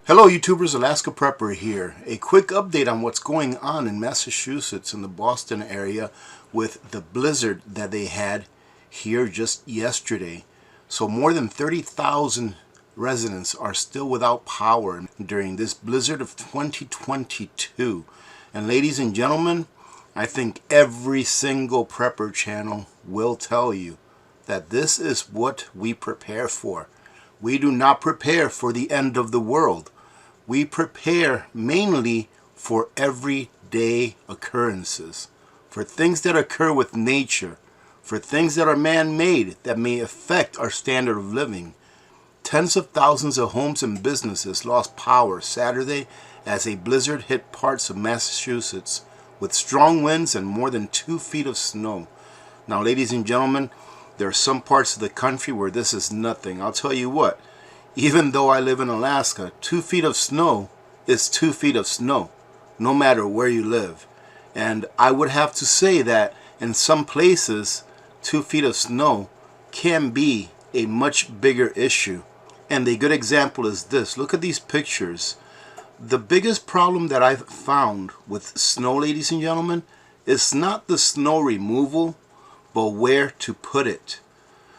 Hello YouTubers, Alaska Prepper here. A quick update on what's going on in Massachusetts in the Boston area with the blizzard that they had here just yesterday. So more than 30,000 residents are still without power during this blizzard of 2022. And ladies and gentlemen, I think every single prepper channel will tell you that this is what we prepare for. We do not prepare for the end of the world. We prepare mainly for everyday occurrences, for things that occur with nature, for things that are man-made that may affect our standard of living. Tens of thousands of homes and businesses lost power Saturday as a blizzard hit parts of Massachusetts with strong winds and more than 2 feet of snow. Now, ladies and gentlemen, there are some parts of the country where this is nothing. I'll tell you what. Even though I live in Alaska, 2 feet of snow is 2 feet of snow, no matter where you live. And I would have to say that in some places, 2 feet of snow can be a much bigger issue. And a good example is this. Look at these pictures. The biggest problem that I've found with snow, ladies and gentlemen, is not the snow removal, but where to put it.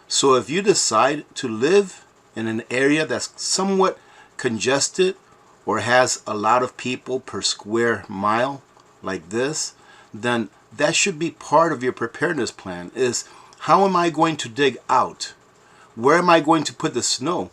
So if you decide to live in an area that's somewhat congested or has a lot of people per square mile like this, then that should be part of your preparedness plan. Is how am I going to dig out? Where am I going to put the snow?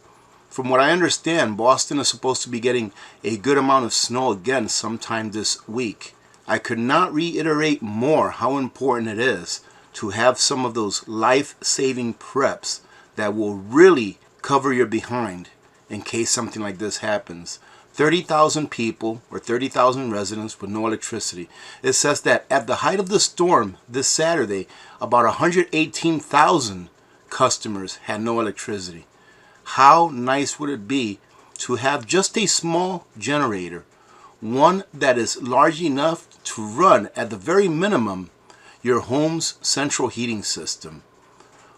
From what I understand, Boston is supposed to be getting a good amount of snow again sometime this week. I could not reiterate more how important it is to have some of those life-saving preps that will really cover your behind in case something like this happens. 30,000 people or 30,000 residents with no electricity. It says that at the height of the storm this Saturday, about 118,000 customers had no electricity. How nice would it be to have just a small generator, one that is large enough to run at the very minimum your home's central heating system.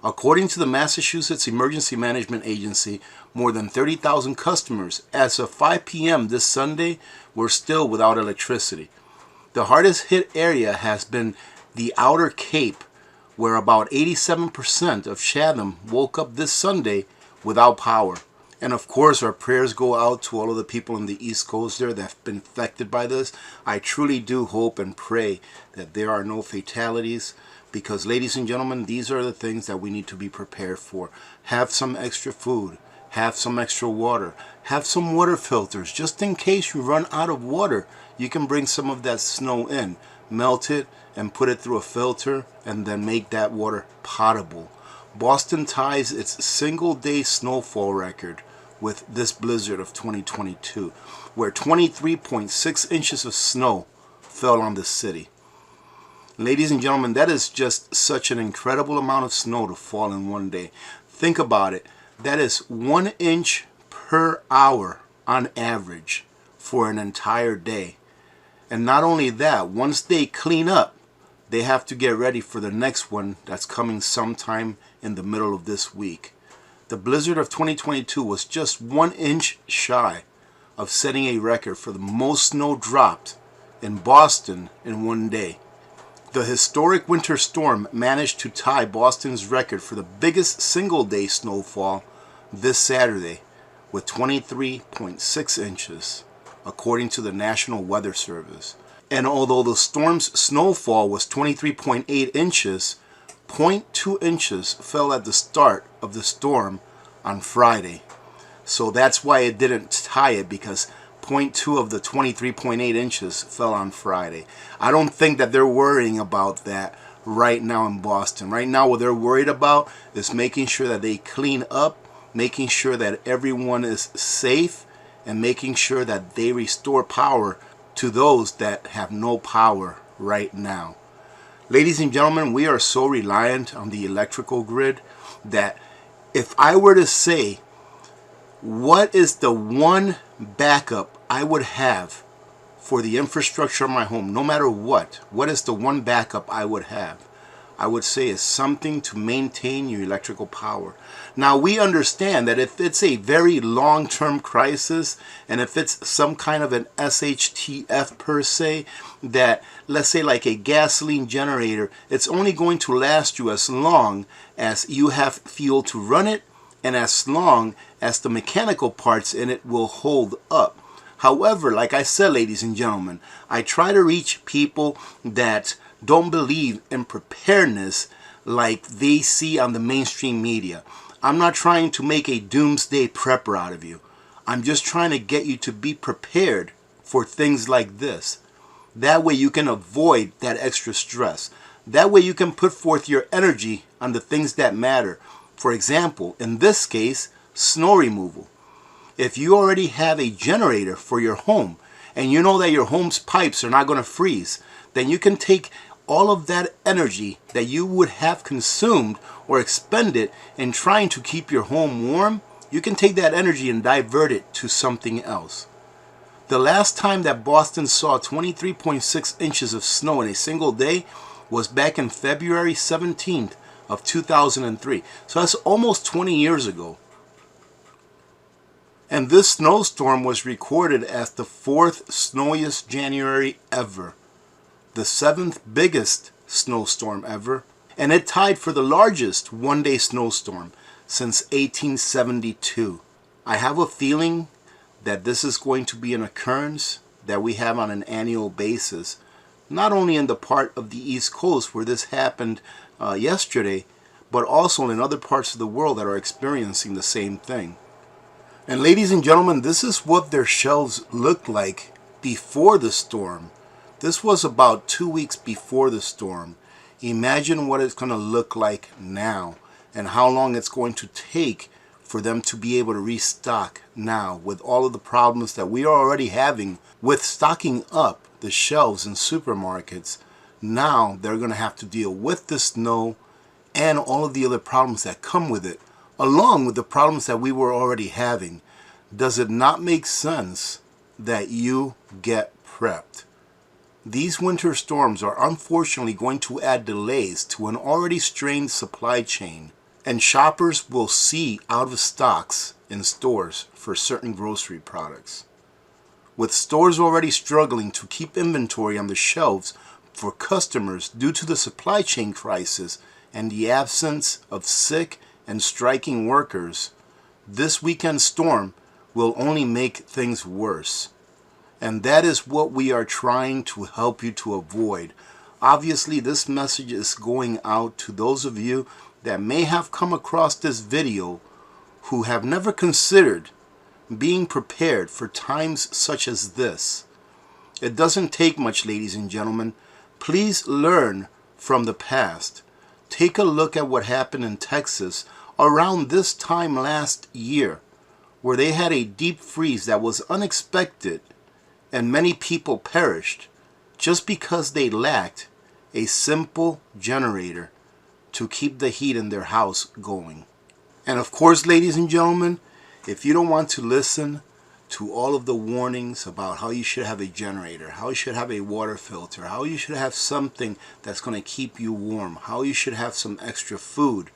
According to the Massachusetts Emergency Management Agency, more than 30,000 customers as of 5 p.m. this Sunday were still without electricity. The hardest hit area has been the Outer Cape, where about 87% of Chatham woke up this Sunday without power. And of course, our prayers go out to all of the people on the East Coast there that have been affected by this. I truly do hope and pray that there are no fatalities. Because, ladies and gentlemen, these are the things that we need to be prepared for. Have some extra food. Have some extra water. Have some water filters. Just in case you run out of water, you can bring some of that snow in. Melt it and put it through a filter and then make that water potable. Boston ties its single-day snowfall record with this blizzard of 2022, where 23.6 inches of snow fell on the city. Ladies and gentlemen, that is just such an incredible amount of snow to fall in one day. Think about it. That is 1 inch per hour on average for an entire day. And not only that, once they clean up, they have to get ready for the next one that's coming sometime in the middle of this week. The blizzard of 2022 was just 1 inch shy of setting a record for the most snow dropped in Boston in one day. The historic winter storm managed to tie Boston's record for the biggest single-day snowfall this Saturday with 23.6 inches, according to the National Weather Service. And although the storm's snowfall was 23.8 inches, 0.2 inches fell at the start of the storm on Friday. So that's why it didn't tie it, because 0.2 of the 23.8 inches fell on Friday. I don't think that they're worrying about that right now in Boston. Right now, what they're worried about is making sure that they clean up, making sure that everyone is safe, and making sure that they restore power to those that have no power right now. Ladies and gentlemen, we are so reliant on the electrical grid that if I were to say, what is the one backup I would have for the infrastructure of my home, no matter what is the one backup I would have? I would say, is something to maintain your electrical power. Now, we understand that if it's a very long-term crisis, and if it's some kind of an SHTF per se, that, let's say like a gasoline generator, it's only going to last you as long as you have fuel to run it, and as long as the mechanical parts in it will hold up. However, like I said, ladies and gentlemen, I try to reach people that don't believe in preparedness like they see on the mainstream media. I'm not trying to make a doomsday prepper out of you. I'm just trying to get you to be prepared for things like this. That way you can avoid that extra stress. That way you can put forth your energy on the things that matter. For example, in this case, snow removal. If you already have a generator for your home and you know that your home's pipes are not going to freeze, then you can take all of that energy that you would have consumed or expended in trying to keep your home warm, you can take that energy and divert it to something else. The last time that Boston saw 23.6 inches of snow in a single day was back in February 17th of 2003. So that's almost 20 years ago. And this snowstorm was recorded as the 4th snowiest January ever, the 7th biggest snowstorm ever, and it tied for the largest one-day snowstorm since 1872. I have a feeling that this is going to be an occurrence that we have on an annual basis, not only in the part of the East Coast where this happened yesterday, but also in other parts of the world that are experiencing the same thing. And ladies and gentlemen, this is what their shelves looked like before the storm. This was about 2 weeks before the storm. Imagine what it's going to look like now and how long it's going to take for them to be able to restock now with all of the problems that we are already having with stocking up the shelves in supermarkets. Now they're going to have to deal with the snow and all of the other problems that come with it, along with the problems that we were already having. Does it not make sense that you get prepped? These winter storms are unfortunately going to add delays to an already strained supply chain, and shoppers will see out of stocks in stores for certain grocery products. With stores already struggling to keep inventory on the shelves for customers due to the supply chain crisis and the absence of sick and striking workers, this weekend storm will only make things worse. And that is what we are trying to help you to avoid. Obviously, this message is going out to those of you that may have come across this video who have never considered being prepared for times such as this. It doesn't take much, ladies and gentlemen. Please learn from the past. Take a look at what happened in Texas around this time last year, where they had a deep freeze that was unexpected, and many people perished just because they lacked a simple generator to keep the heat in their house going. And of course, ladies and gentlemen, if you don't want to listen to all of the warnings about how you should have a generator, how you should have a water filter, how you should have something that's going to keep you warm, how you should have some extra food,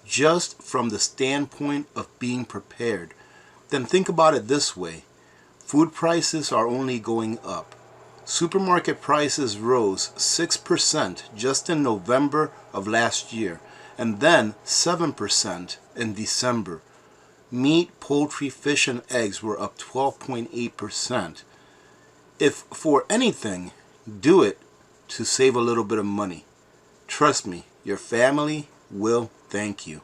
just from the standpoint of being prepared, then think about it this way. Food prices are only going up. Supermarket prices rose 6% just in November of last year, and then 7% in December. Meat, poultry, fish, and eggs were up 12.8%. If for anything, do it to save a little bit of money. Trust me, your family will thank you.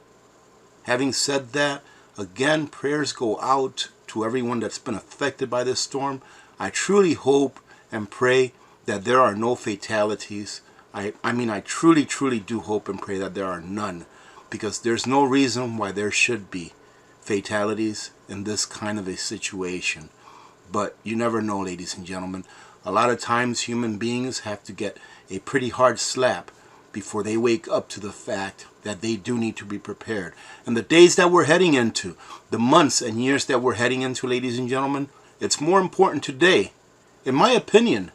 Having said that, again, prayers go out to everyone that's been affected by this storm. I truly hope and pray that there are no fatalities. I truly do hope and pray that there are none, because there's no reason why there should be fatalities in this kind of a situation. But you never know, ladies and gentlemen. A lot of times human beings have to get a pretty hard slap before they wake up to the fact that they do need to be prepared. And the days that we're heading into, the months and years that we're heading into, ladies and gentlemen, it's more important today, in my opinion,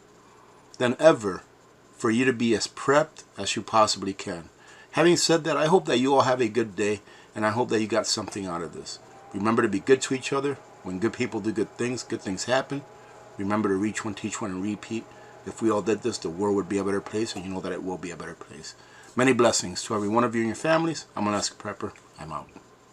than ever for you to be as prepped as you possibly can. Having said that, I hope that you all have a good day, and I hope that you got something out of this. Remember to be good to each other. When good people do good things happen. Remember to reach one, teach one, and repeat. If we all did this, the world would be a better place, and you know that it will be a better place. Many blessings to every one of you and your families. I'm Alaska Prepper. I'm out.